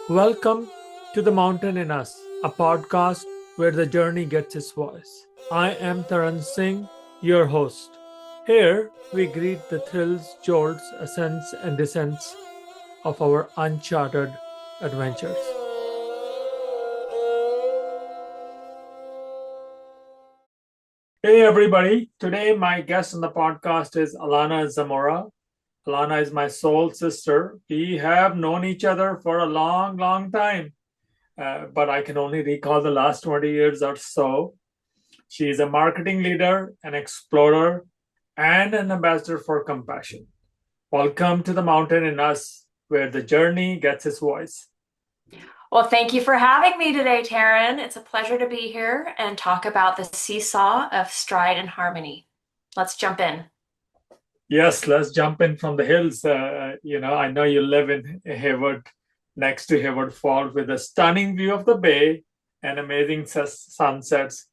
Welcome to The Mountain in Us, a podcast where the journey gets its voice. I am Taran Singh, your host. Here we greet the thrills, jolts, ascents, and descents of our uncharted adventures. Hey everybody, today my guest on the podcast is Alana Zamora. Alana is my soul sister. We have known each other for a long, long time. But I can only recall the last 20 years or so. She is a marketing leader, an explorer, and an ambassador for compassion. Welcome to the mountain in us, where the journey gets its voice. Well, thank you for having me today, Taran. It's a pleasure to be here and talk about the seesaw of stride and harmony. Let's jump in. Yes, let's jump in from the hills. I know you live in Hayward, next to Hayward Falls, with a stunning view of the bay and amazing sunsets.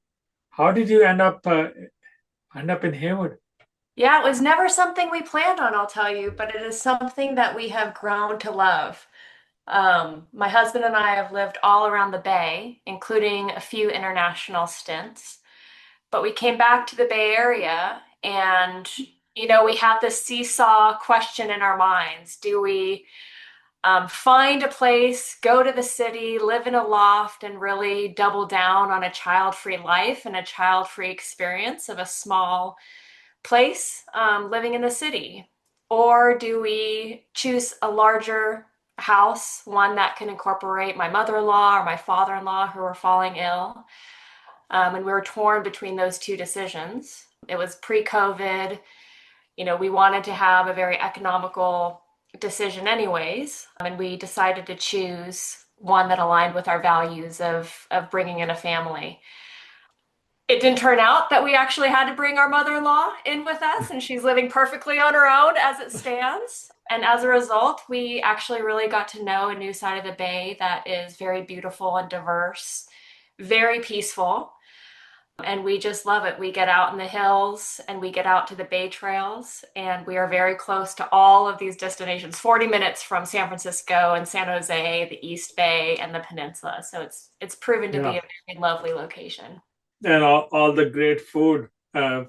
How did you end up in Hayward? Yeah, it was never something we planned on, I'll tell you, but it is something that we have grown to love. My husband and I have lived all around the Bay, including a few international stints. But we came back to the Bay Area and, we have this seesaw question in our minds. Do we find a place, go to the city, live in a loft, and really double down on a child-free life and a child-free experience of a small place living in the city? Or do we choose a larger house, one that can incorporate my mother-in-law or my father-in-law who are falling ill? And we were torn between those two decisions. It was pre-COVID. We wanted to have a very economical decision anyways, and we decided to choose one that aligned with our values of bringing in a family. It didn't turn out that we actually had to bring our mother-in-law in with us, and she's living perfectly on her own as it stands. And as a result, we actually really got to know a new side of the Bay that is very beautiful and diverse, very peaceful. And we just love it. We get out in the hills and we get out to the Bay Trails, and we are very close to all of these destinations, 40 minutes from San Francisco and San Jose, the East Bay, and the peninsula. So it's proven to be Yeah, a very lovely location. and all the great food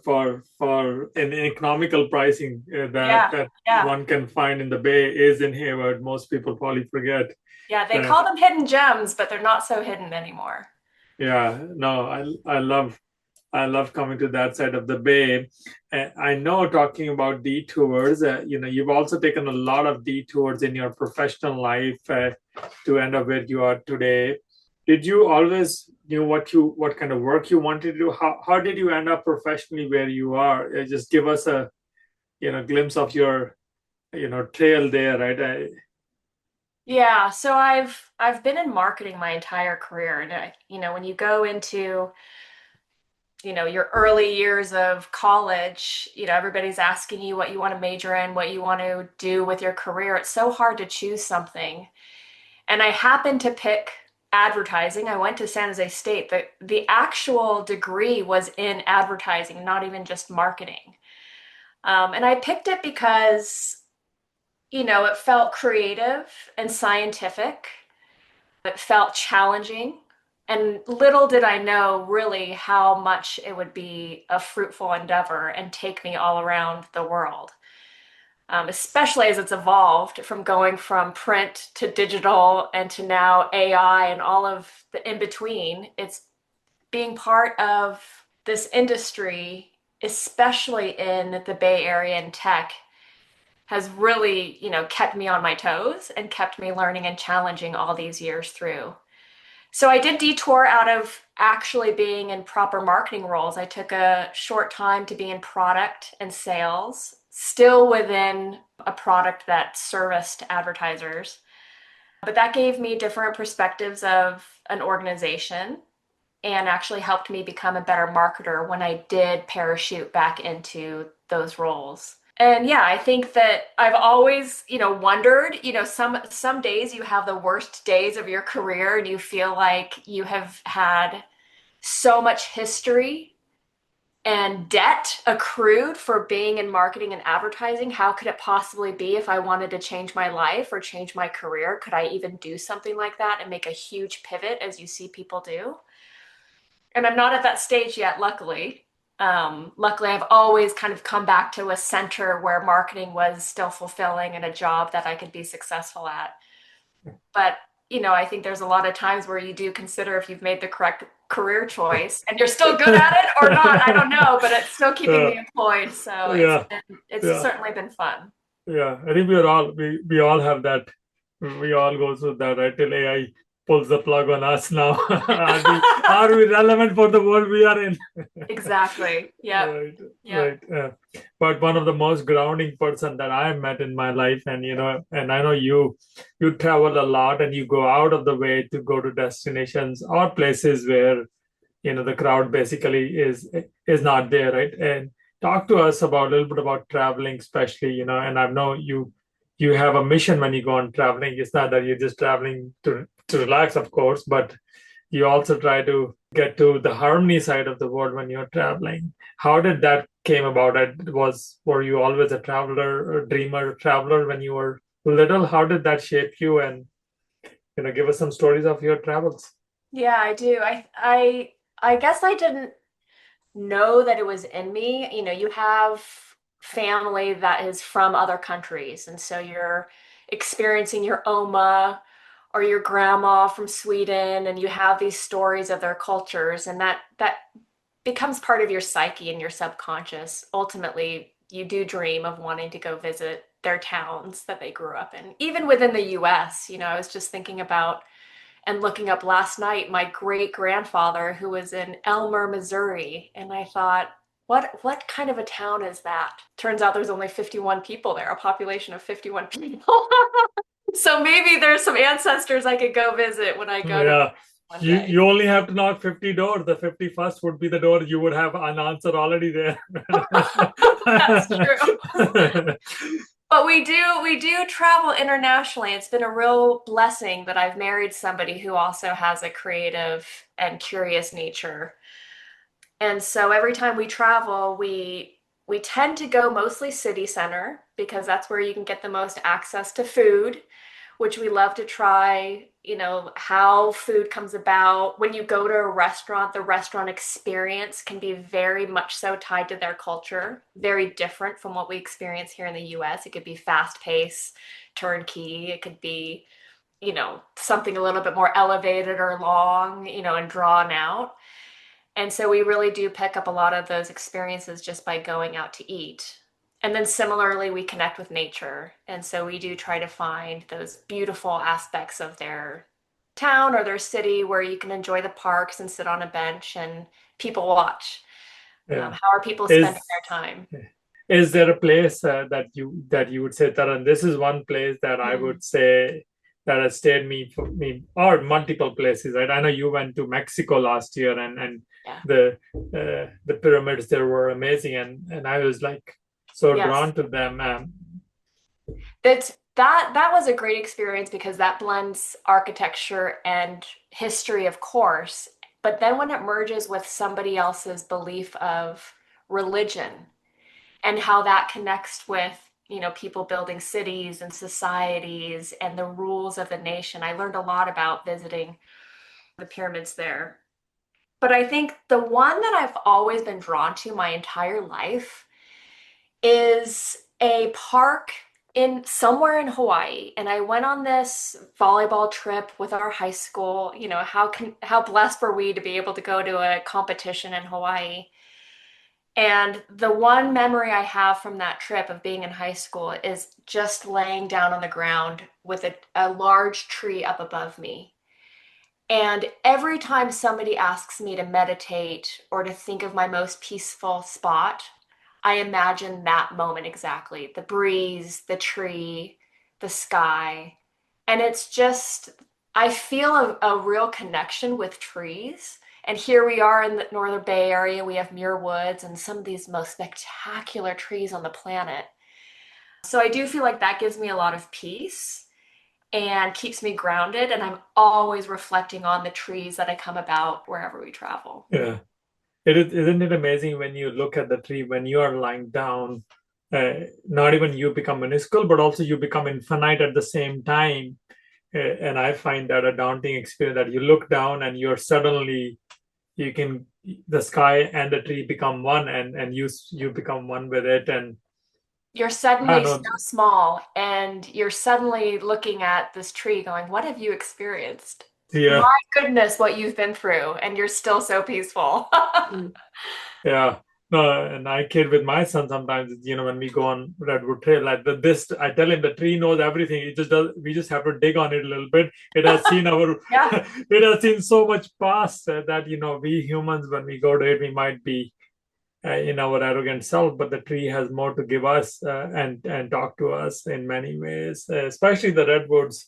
for in economical pricing that Yeah, that yeah, one can find in the Bay is in Hayward. Most people probably forget yeah. They that. call them hidden gems, but they're not so hidden anymore. Yeah, no, I love coming to that side of the Bay. I know, talking about detours, you've also taken a lot of detours in your professional life to end up where you are today. Did you always knew what kind of work you wanted to do? How did you end up professionally where you are? Just give us a glimpse of your trail there, right? Yeah, so I've been in marketing my entire career, and when you go into your early years of college, everybody's asking you what you want to major in, what you want to do with your career. It's so hard to choose something. And I happened to pick advertising. I went to San Jose State. The actual degree was in advertising, not even just marketing. And I picked it because, it felt creative and scientific. It felt challenging. And little did I know really how much it would be a fruitful endeavor and take me all around the world, especially as it's evolved from going from print to digital and to now AI and all of the in between. It's being part of this industry, especially in the Bay Area and tech, has really, kept me on my toes and kept me learning and challenging all these years through. So I did detour out of actually being in proper marketing roles. I took a short time to be in product and sales, still within a product that serviced advertisers. But that gave me different perspectives of an organization and actually helped me become a better marketer when I did parachute back into those roles. And yeah, I think that I've always, wondered, some days you have the worst days of your career and you feel like you have had so much history and debt accrued for being in marketing and advertising. How could it possibly be if I wanted to change my life or change my career? Could I even do something like that and make a huge pivot as you see people do? And I'm not at that stage yet, luckily. Luckily, I've always kind of come back to a center where marketing was still fulfilling and a job that I could be successful at. But, I think there's a lot of times where you do consider if you've made the correct career choice and you're still good at it or not. I don't know, but it's still keeping Yeah, me employed. So yeah, it's yeah, certainly been fun. yeah. I think we all have that. We all go through that, right? Till AI pulls the plug on us now. Are we relevant for the world we are in? Exactly. Yep. Right, Yep. right. But one of the most grounding person that I have met in my life, and and I know you travel a lot and you go out of the way to go to destinations or places where the crowd basically is not there, right? And talk to us about a little bit about traveling, especially, and I know you have a mission when you go on traveling. It's not that you're just traveling to relax, of course, but you also try to get to the harmony side of the world when you're traveling. How did that came about? Were you always a traveler, a dreamer traveler when you were little? How did that shape you? And give us some stories of your travels. Yeah, I do. I guess I didn't know that it was in me. You have family that is from other countries, and so you're experiencing your oma or your grandma from Sweden, and you have these stories of their cultures, and that becomes part of your psyche and your subconscious. Ultimately, you do dream of wanting to go visit their towns that they grew up in. Even within the US, I was just thinking about and looking up last night my great grandfather who was in Elmer, Missouri, and I thought, what kind of a town is that? Turns out there's only 51 people there, a population of 51 people. So maybe there's some ancestors I could go visit when I go to Yeah. one You day. you only have to knock 50 doors. The 51st would be the door you would have an answer already there. That's true. But we do travel internationally. It's been a real blessing that I've married somebody who also has a creative and curious nature. And so every time we travel, we tend to go mostly city center because that's where you can get the most access to food, which we love to try, how food comes about. When you go to a restaurant, the restaurant experience can be very much so tied to their culture, very different from what we experience here in the US. It could be fast paced, turnkey. It could be, something a little bit more elevated or long, and drawn out. And so we really do pick up a lot of those experiences just by going out to eat. And then similarly, we connect with nature. And so we do try to find those beautiful aspects of their town or their city where you can enjoy the parks and sit on a bench and people watch. Yeah. How are people spending Is their time? is there a place that you would say, Taran, this is one place that I Hmm. would say that has stayed me for me, or multiple places, right? I know you went to Mexico last year, and Yeah. the pyramids there were amazing, and I was like so Yes. drawn to them. That was a great experience because that blends architecture and history, of course, but then when it merges with somebody else's belief of religion and how that connects with, people building cities and societies and the rules of the nation, I learned a lot about visiting the pyramids there. But I think the one that I've always been drawn to my entire life is a park in somewhere in Hawaii. And I went on this volleyball trip with our high school. How blessed were we to be able to go to a competition in Hawaii? And the one memory I have from that trip of being in high school is just laying down on the ground with a large tree up above me. And every time somebody asks me to meditate or to think of my most peaceful spot, I imagine that moment exactly, the breeze, the tree, the sky. And it's just, I feel a real connection with trees. And here we are in the Northern Bay Area. We have Muir Woods and some of these most spectacular trees on the planet. So I do feel like that gives me a lot of peace and keeps me grounded. And I'm always reflecting on the trees that I come about wherever we travel. Yeah. isn't it amazing when you look at the tree when you are lying down, not even you become minuscule, but also you become infinite at the same time. And I find that a daunting experience that you look down and you're suddenly you can the sky and the tree become one, and you become one with it. And You're I don't suddenly so know, small and you're suddenly looking at this tree going, what have you experienced? yeah. My goodness, what you've been through, and you're still so peaceful. Yeah. No, and I kid with my son sometimes, when we go on Redwood Trail, like this, I tell him the tree knows everything. It just does, we just have to dig on it a little bit. It has seen Yeah, it has seen so much past that, we humans, when we go to it, we might be in our arrogant self, but the tree has more to give us and talk to us in many ways, especially the redwoods.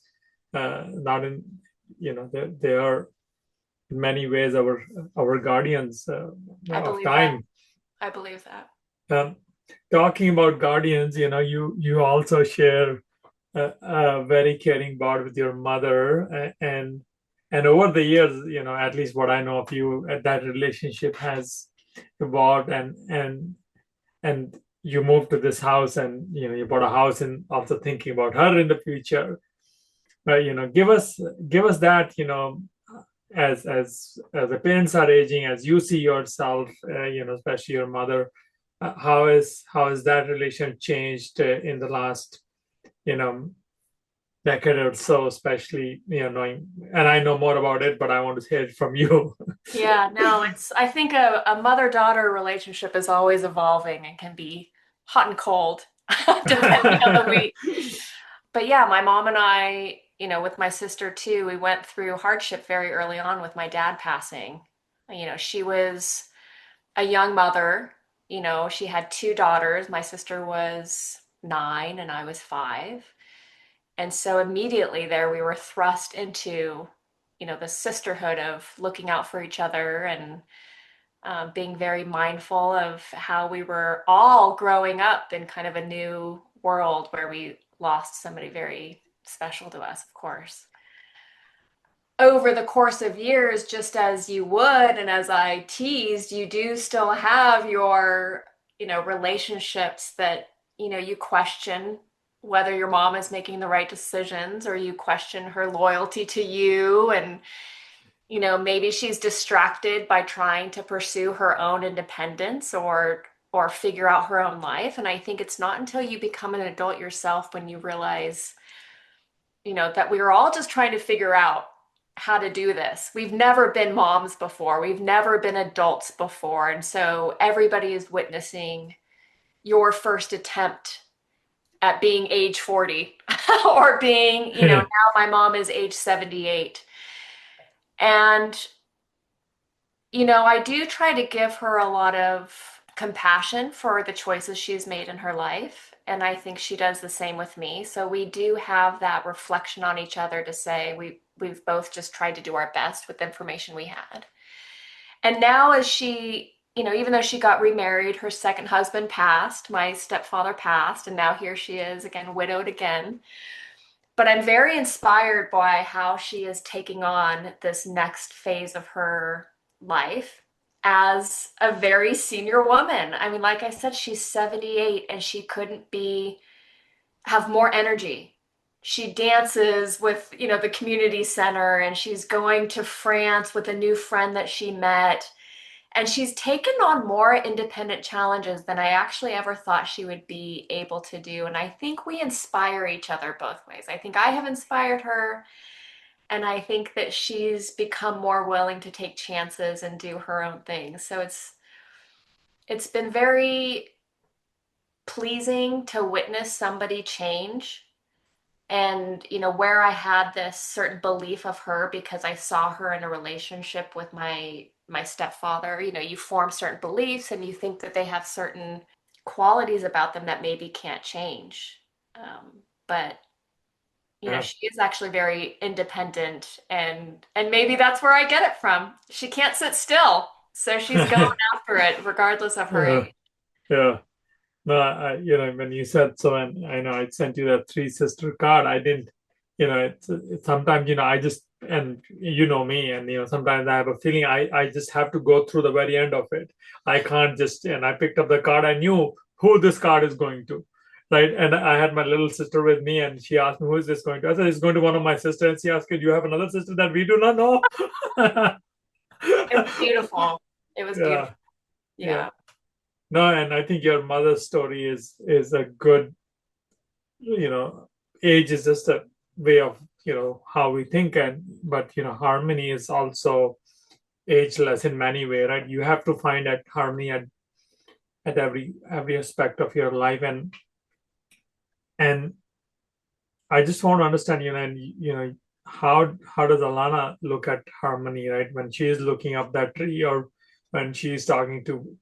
Not in, they are in many ways our guardians I of believe that. time. I believe that. Um, Talking about guardians, you also share a very caring bond with your mother, and over the years, at least what I know of you, that relationship has evolved, and you moved to this house, and you bought a house, and also thinking about her in the future. But give us that, as the parents are aging, as you see yourself, especially your mother, how has that relation changed in the last, you know decade or so, especially, knowing, and I know more about it, but I want to hear it from you. Yeah, no, I think a mother-daughter relationship is always evolving and can be hot and cold, depending on the week. But yeah, my mom and I, with my sister too, we went through hardship very early on with my dad passing. She was a young mother. She had two daughters. My sister was 9 and I was 5. And so immediately there we were thrust into, the sisterhood of looking out for each other and being very mindful of how we were all growing up in kind of a new world where we lost somebody very special to us, of course. Over the course of years, just as you would, and as I teased, you do still have your, relationships that, you question whether your mom is making the right decisions or you question her loyalty to you. And, maybe she's distracted by trying to pursue her own independence or figure out her own life. And I think it's not until you become an adult yourself when you realize that we were all just trying to figure out how to do this. We've never been moms before, we've never been adults before. And so everybody is witnessing your first attempt at being age 40 or being, now my mom is age 78. And, I do try to give her a lot of compassion for the choices she's made in her life. And I think she does the same with me. So we do have that reflection on each other to say we've both just tried to do our best with the information we had. And now as she, even though she got remarried, her second husband passed, my stepfather passed, and now here she is again, widowed again. But I'm very inspired by how she is taking on this next phase of her life as a very senior woman. I mean, like I said, she's 78 and she couldn't have more energy. She dances with, the community center, and she's going to France with a new friend that she met. And she's taken on more independent challenges than I actually ever thought she would be able to do. And I think we inspire each other both ways. I think I have inspired her, and I think that she's become more willing to take chances and do her own thing. So it's been very pleasing to witness somebody change. And where I had this certain belief of her because I saw her in a relationship with my stepfather. You form certain beliefs and you think that they have certain qualities about them that maybe can't change. But Yeah. she is actually very independent, and maybe that's where I get it from. She can't sit still, so she's going after it regardless of her Yeah. age. Yeah. No, when you said so, and I know I sent you that three sister card, I didn't it's sometimes, I just, and you know me, and sometimes I have a feeling I just have to go through the very end of it. I can't just, and I picked up the card. I knew who this card is going to, right? And I had my little sister with me, and she asked me, who is this going to? I said, it's going to one of my sisters. And she asked, do you have another sister that we do not know? It was beautiful. It was beautiful. Yeah, yeah. Yeah. No, and I think your mother's story is a good, you know, age is just a way of, how we think, and but harmony is also ageless in many ways, right? You have to find that harmony at every aspect of your life, and I just want to understand, and how does Alana look at harmony, right? When she is looking up that tree, or when she's talking to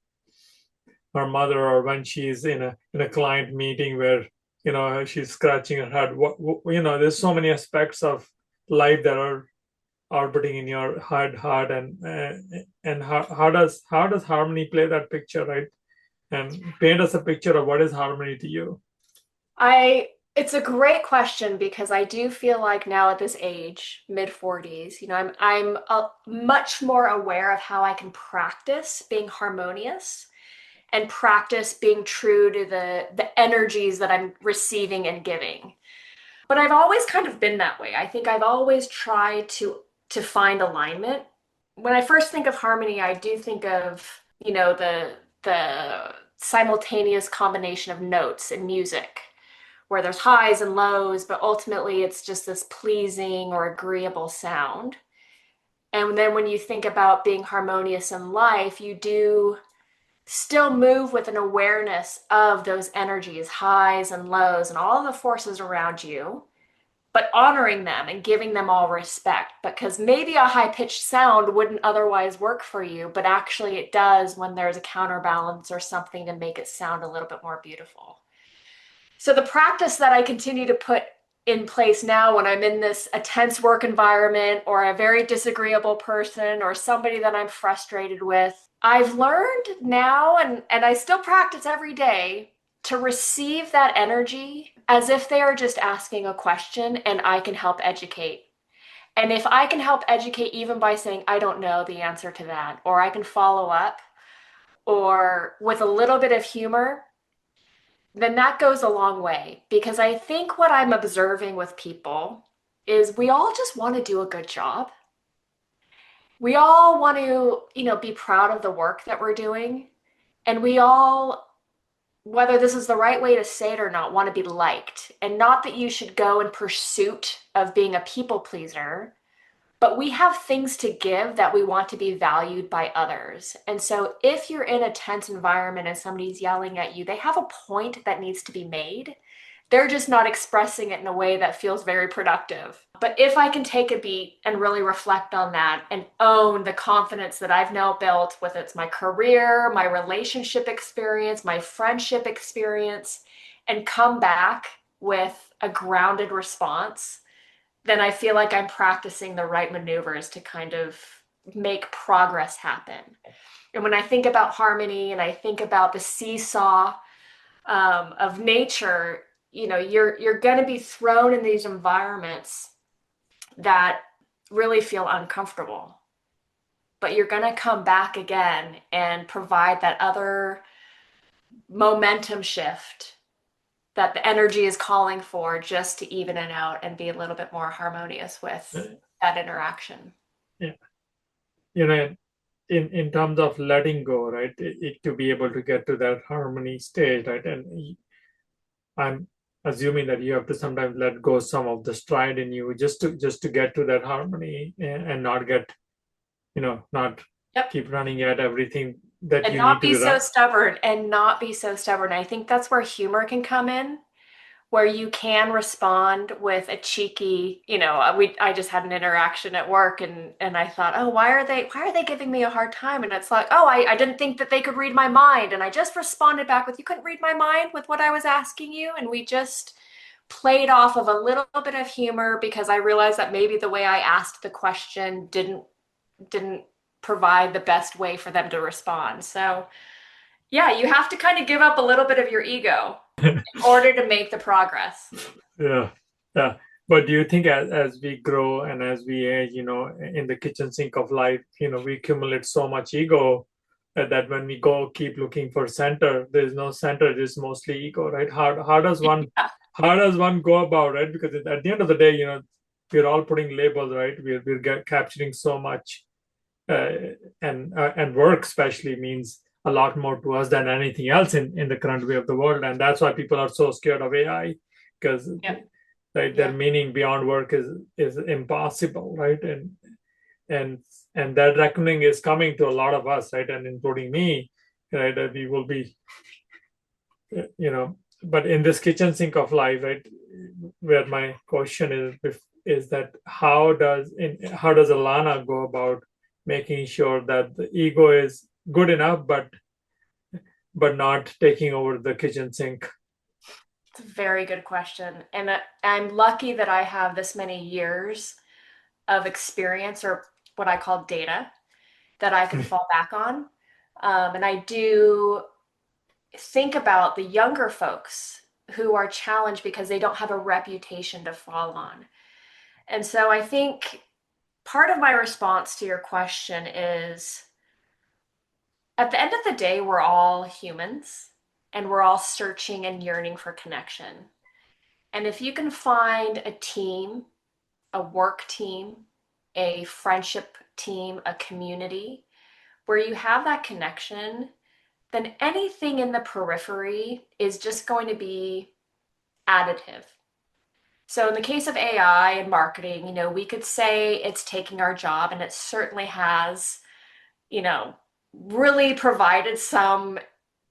her mother, or when she's in a client meeting where she's scratching her head. There's so many aspects of life that are orbiting in your heart, and how does harmony play that picture, right? And paint us a picture of what is harmony to you. It's a great question because I do feel like now at this age, mid 40s, I'm much more aware of how I can practice being harmonious and practice being true to the energies that I'm receiving and giving. But I've always kind of been that way. I think I've always tried to find alignment. When I first think of harmony, I do think of, the simultaneous combination of notes in music where there's highs and lows, but ultimately it's just this pleasing or agreeable sound. And then when you think about being harmonious in life, you do still move with an awareness of those energies, highs and lows, and all of the forces around you, but honoring them and giving them all respect. Because maybe a high pitched sound wouldn't otherwise work for you, but actually it does when there's a counterbalance or something to make it sound a little bit more beautiful. So the practice that I continue to put in place now when I'm in a tense work environment or a very disagreeable person or somebody that I'm frustrated with, I've learned now and I still practice every day to receive that energy as if they are just asking a question and I can help educate. And if I can help educate even by saying, I don't know the answer to that, or I can follow up, or with a little bit of humor, then that goes a long way because I think what I'm observing with people is we all just want to do a good job. We all want to, be proud of the work that we're doing. And we all, whether this is the right way to say it or not, want to be liked. And not that you should go in pursuit of being a people pleaser, but we have things to give that we want to be valued by others. And so if you're in a tense environment and somebody's yelling at you, they have a point that needs to be made. They're just not expressing it in a way that feels very productive. But if I can take a beat and really reflect on that and own the confidence that I've now built, whether it's my career, my relationship experience, my friendship experience, and come back with a grounded response, then I feel like I'm practicing the right maneuvers to kind of make progress happen. And when I think about harmony and I think about the seesaw of nature, you're going to be thrown in these environments that really feel uncomfortable, but you're going to come back again and provide that other momentum shift that the energy is calling for just to even it out and be a little bit more harmonious with that interaction. Yeah, you know, in terms of letting go, right? To be able to get to that harmony stage, right? And I'm assuming that you have to sometimes let go some of the stride in you just to get to that harmony, and not get, not Yep. keep running at everything that And you need not to be be so run. stubborn and not be so stubborn. I think that's where humor can come in, where you can respond with a cheeky, I just had an interaction at work and I thought, oh, why are they giving me a hard time? And it's like, oh, I didn't think that they could read my mind. And I just responded back with, you couldn't read my mind with what I was asking you. And we just played off of a little bit of humor because I realized that maybe the way I asked the question didn't provide the best way for them to respond. So yeah, you have to kind of give up a little bit of your ego in order to make the progress. Yeah, yeah. But do you think as we grow and as we age, in the kitchen sink of life, we accumulate so much ego that when we go keep looking for center, there's no center, there's mostly ego, right? Yeah. How does one go about it? Because at the end of the day, we're all putting labels, right? We're capturing so much, uh, and work especially means a lot more to us than anything else in the current way of the world, and that's why people are so scared of AI because Yeah. right their Yeah. meaning beyond work is impossible, right? And that reckoning is coming to a lot of us, right, and including me, right, that we will be but in this kitchen sink of life, right, where my question is that how does Alana go about making sure that the ego is good enough but not taking over the kitchen sink? It's a very good question. And I'm lucky that I have this many years of experience or what I call data that I can fall back on. And I do think about the younger folks who are challenged because they don't have a reputation to fall on. And so I think part of my response to your question is at the end of the day, we're all humans and we're all searching and yearning for connection. And if you can find a team, a work team, a friendship team, a community where you have that connection, then anything in the periphery is just going to be additive. So in the case of AI and marketing, we could say it's taking our job, and it certainly has, you know, really provided some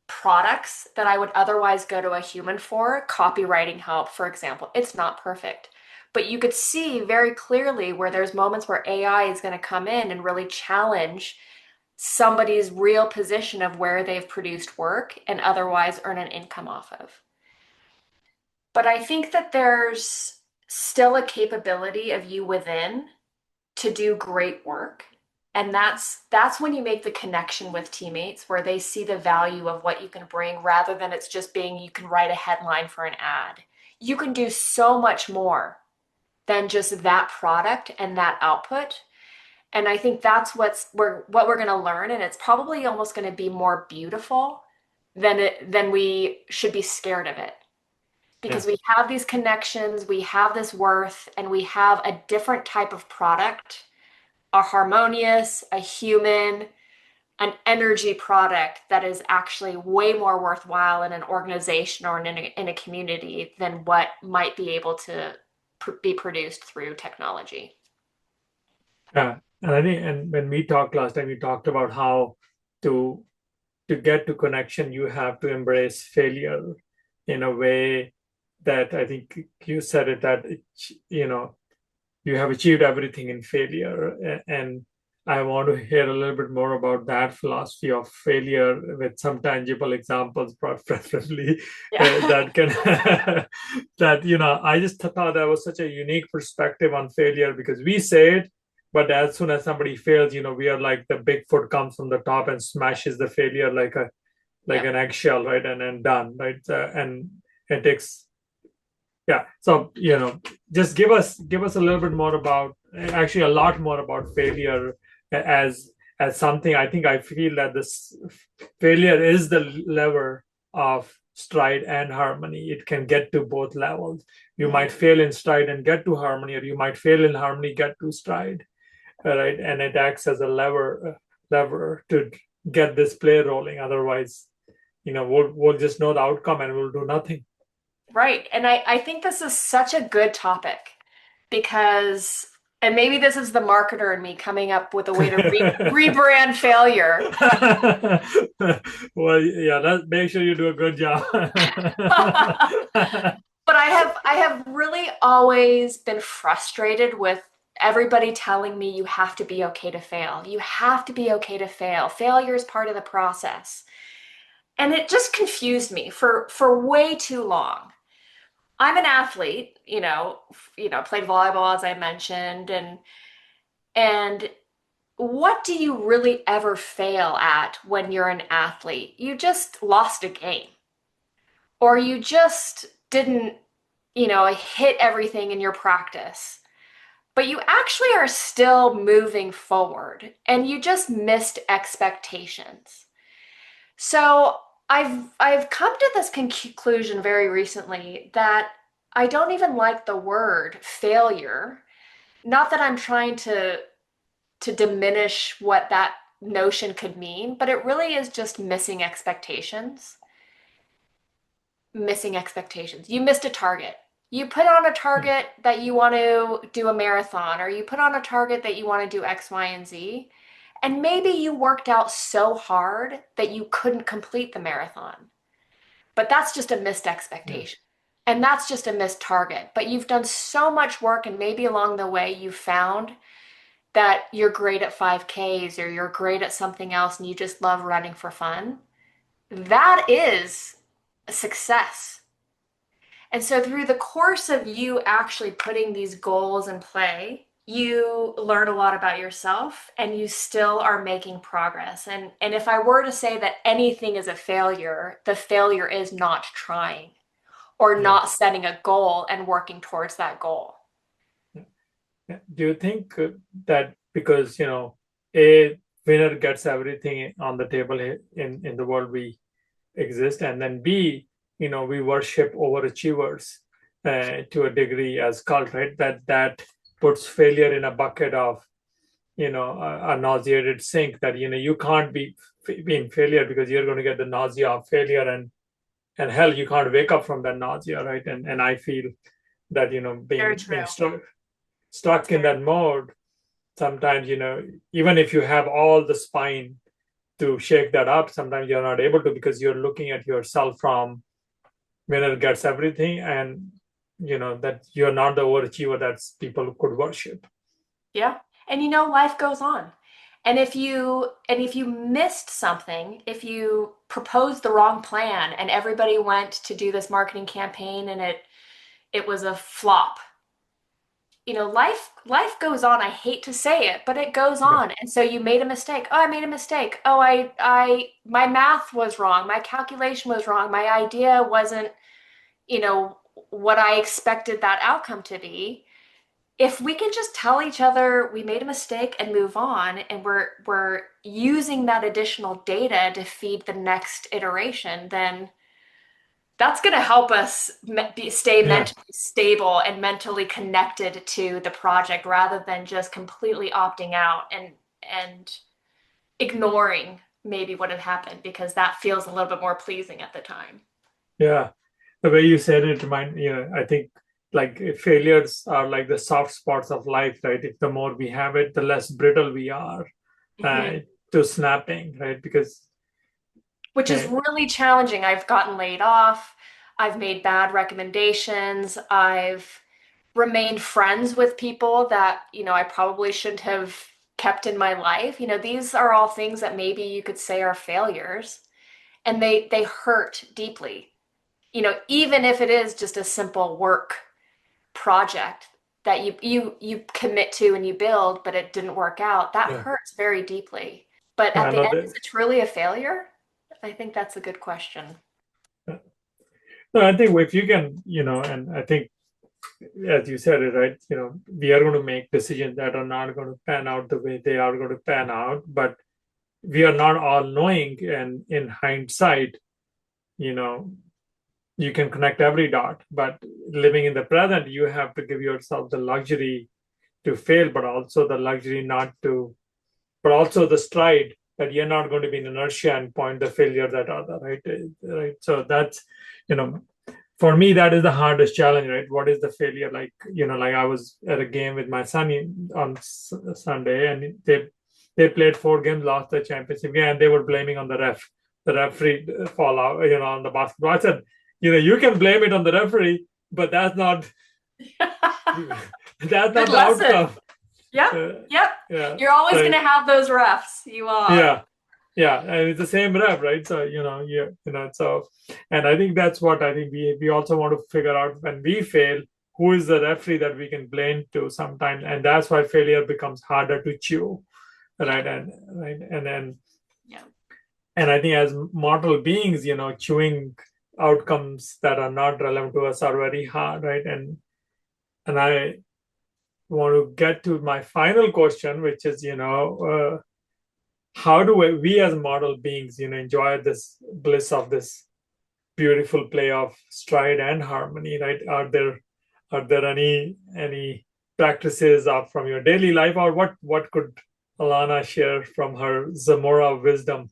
products that I would otherwise go to a human for, copywriting help, for example. It's not perfect. But you could see very clearly where there's moments where AI is going to come in and really challenge somebody's real position of where they've produced work and otherwise earn an income off of. But I think that there's still a capability of you within to do great work. And that's when you make the connection with teammates where they see the value of what you can bring rather than it's just being you can write a headline for an ad. You can do so much more than just that product and that output. And I think that's what we're going to learn, and it's probably almost going to be more beautiful than we should be scared of it Yeah. because we have these connections, we have this worth, and we have a different type of product, a harmonious, a human, an energy product that is actually way more worthwhile in an organization or in a community than what might be able to be produced through technology. Yeah, and I think, and when we talked last time, we talked about how to get to connection, you have to embrace failure in a way that I think you said it that you know you have achieved everything in failure, and I want to hear a little bit more about that philosophy of failure with some tangible examples, preferably Yeah. that can that I just thought that was such a unique perspective on failure because we say it, but as soon as somebody fails, we are like the Bigfoot comes from the top and smashes the failure like Yep. an eggshell, right, and then done, right, and it takes yeah. So, just give us a little bit more about, actually a lot more about failure as something. I feel that this failure is the lever of stride and harmony. It can get to both levels. You might Mhm. fail in stride and get to harmony, or you might fail in harmony, get to stride, right? And it acts as a lever to get this play rolling. Otherwise, we'll just know the outcome and we'll do nothing. Right. And I think this is such a good topic because, and maybe this is the marketer in me coming up with a way to rebrand failure. Well, yeah, make sure you do a good job. But I have really always been frustrated with everybody telling me you have to be okay to fail. You have to be okay to fail. Failure is part of the process. And it just confused me for way too long. I'm an athlete, played volleyball as I mentioned, and what do you really ever fail at when you're an athlete? You just lost a game or you just didn't hit everything in your practice, but you actually are still moving forward and you just missed expectations. So I've come to this conclusion very recently that I don't even like the word failure. Not that I'm trying to diminish what that notion could mean, but it really is just missing expectations. Missing expectations. You missed a target. You put on a Yeah. target that you want to do a marathon, or you put on a target that you want to do X, Y, and Z. And maybe you worked out so hard that you couldn't complete the marathon. But that's just a missed Yeah. expectation. And that's just a missed target. But you've done so much work, and maybe along the way you found that you're great at 5Ks or you're great at something else and you just love running for fun. That is a success. And so, through the course of you actually putting these goals in play, you learn a lot about yourself and you still are making progress. And if I were to say that anything is a failure, the failure is not trying or Yeah. not setting a goal and working towards that goal. Yeah. Do you think that because, a winner gets everything on the table in the world we exist, and then B, we worship overachievers to a degree as cult, right? That puts failure in a bucket of, a nauseated sink that, you can't be in failure because you're going to get the nausea of failure, and hell, you can't wake up from that nausea, right? And I feel that, Very being true. stuck That's in very that mode, sometimes, even if you have all the spine to shake that up, sometimes you're not able to because you're looking at yourself from winner gets everything, and that you're not the overachiever that people could worship. Yeah. And life goes on. And if you missed something, if you proposed the wrong plan and everybody went to do this marketing campaign and it was a flop, life goes on. I hate to say it, but it goes Yeah. on. And so you made a mistake. Oh, I made a mistake. Oh, I my math was wrong. My calculation was wrong. My idea wasn't, what I expected that outcome to be. If we can just tell each other we made a mistake and move on, and we're using that additional data to feed the next iteration, then that's going to help us stay Yeah. mentally stable and mentally connected to the project rather than just completely opting out and ignoring maybe what had happened because that feels a little bit more pleasing at the time. Yeah. The way you said it, I think like failures are like the soft spots of life, right? If the more we have it, the less brittle we are uh, Mhm. to snapping, right? Because Which is uh, really challenging. I've gotten laid off. I've made bad recommendations. I've remained friends with people that, I probably shouldn't have kept in my life. These are all things that maybe you could say are failures, and they hurt deeply. Even if it is just a simple work project that you commit to and you build, but it didn't work out, that yeah, hurts very deeply. But yeah, at the no, end, is it truly a failure? I think that's a good question. no, I think if you can, and I think as you said it, right, we are going to make decisions that are not going to pan out the way they are going to pan out, but we are not all knowing, and in hindsight, you know you can connect every dot, but living in the present, you have to give yourself the luxury to fail, but also the luxury not to, but also the stride that you're not going to be in inertia and point the failures at other, right. So that's, you know for me, that is the hardest challenge, right? What is the failure? Like, like I was at a game with my son on Sunday, and they played 4 games, lost the championship game, and they were blaming on the referee fallout, on the basketball. I said, you can blame it on the referee, but that's not that's Good not the lesson. outcome. Yep. Uh, Yep. yeah, You're always going right. to have those refs. You are. Yeah, yeah, and it's the same rep, right? So so, and I think that's what I think we also want to figure out when we fail, who is the referee that we can blame to sometimes, and that's why failure becomes harder to chew, Yeah. right? And then Yeah. and I think as mortal beings, chewing outcomes that are not relevant to us are very hard, right? And I want to get to my final question, which is, how do we as model beings, enjoy this bliss of this beautiful play of stride and harmony, right? Are there any practices of from your daily life, or what could Alana share from her Zamora wisdom?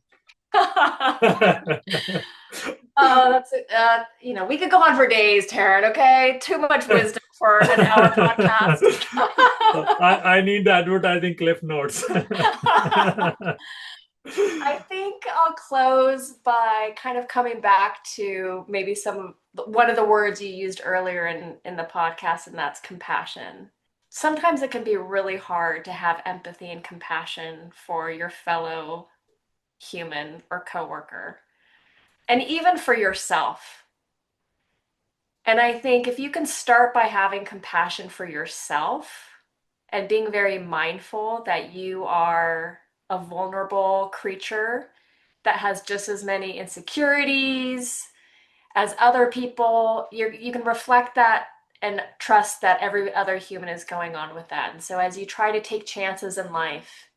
Oh, we could go on for days, Taran, okay? Too much wisdom for an hour podcast. I need the advertising cliff notes. I think I'll close by kind of coming back to maybe one of the words you used earlier in the podcast, and that's compassion. Sometimes it can be really hard to have empathy and compassion for your fellow human or coworker, and even for yourself. And I think if you can start by having compassion for yourself and being very mindful that you are a vulnerable creature that has just as many insecurities as other people, you can reflect that and trust that every other human is going on with that. And so as you try to take chances in life,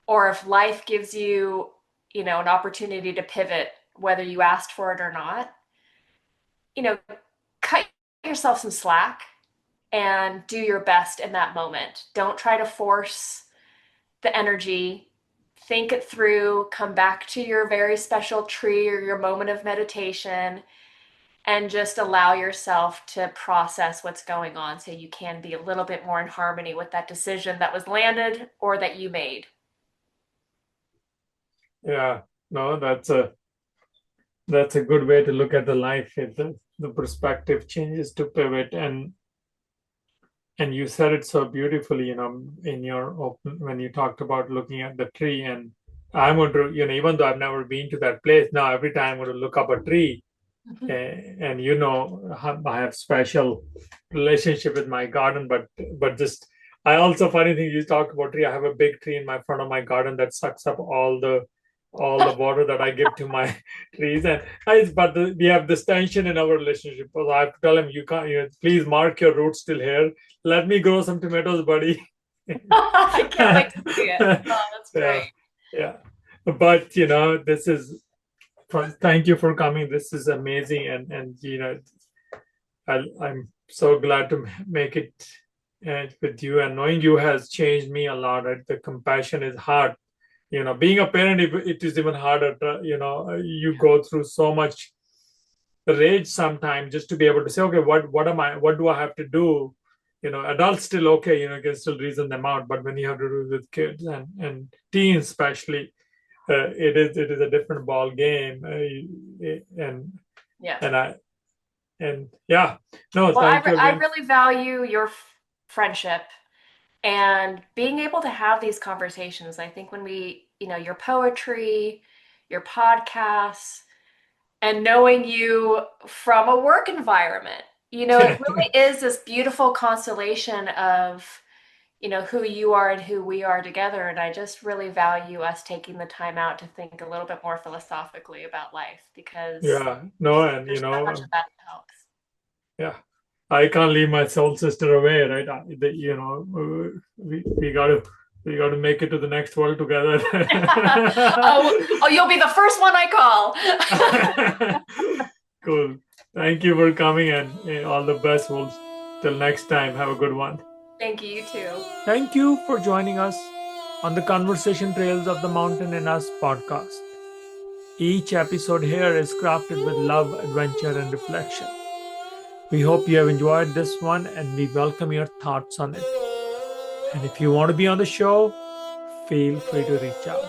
or if life gives you, an opportunity to pivot, whether you asked for it or not, cut yourself some slack and do your best in that moment. Don't try to force the energy. Think it through, come back to your very special tree or your moment of meditation, and just allow yourself to process what's going on so you can be a little bit more in harmony with that decision that was landed or that you made. Yeah, no, that's a good way to look at the life. The perspective changes to pivot, and you said it so beautifully, in your open when you talked about looking at the tree. And I'm going to, even though I've never been to that place, now every time I'm going to look up a tree, and I have special relationship with my garden, but just I also funny thing you talked about tree. I have a big tree in my front of my garden that sucks up all the water that I give to my trees, we have this tension in our relationship. So I have to tell him, you can't, please mark your roots till here. Let me grow some tomatoes, buddy. I can't wait to see it. Oh, that's Yeah, great. yeah. But this is thank you for coming. This is amazing, and I'm so glad to make it with you, and knowing you has changed me a lot. Right? The compassion is hard. Being a parent, it is even harder. You go through so much rage sometimes just to be able to say, okay, what do I have to do? Adults still okay. Can still reason them out, but when you have to do it with kids and teens especially, it is a different ball game. And Yeah. and I and yeah, no, Well, thank you I again. really value your friendship and being able to have these conversations. I think when your poetry, your podcasts, and knowing you from a work environment, it really is this beautiful constellation of, who you are and who we are together. And I just really value us taking the time out to think a little bit more philosophically about life, because Yeah, no, and there's so much of that that helps. yeah, I can't leave my soul sister away, right? We got to make it to the next world together. Oh, you'll be the first one I call. Cool. Thank you for coming, and all the best. Till next time. Have a good one. Thank you, you too. Thank you for joining us on the Conversation Trails of the Mountain in Us podcast. Each episode here is crafted with love, adventure, and reflection. We hope you have enjoyed this one, and we welcome your thoughts on it. And if you want to be on the show, feel free to reach out.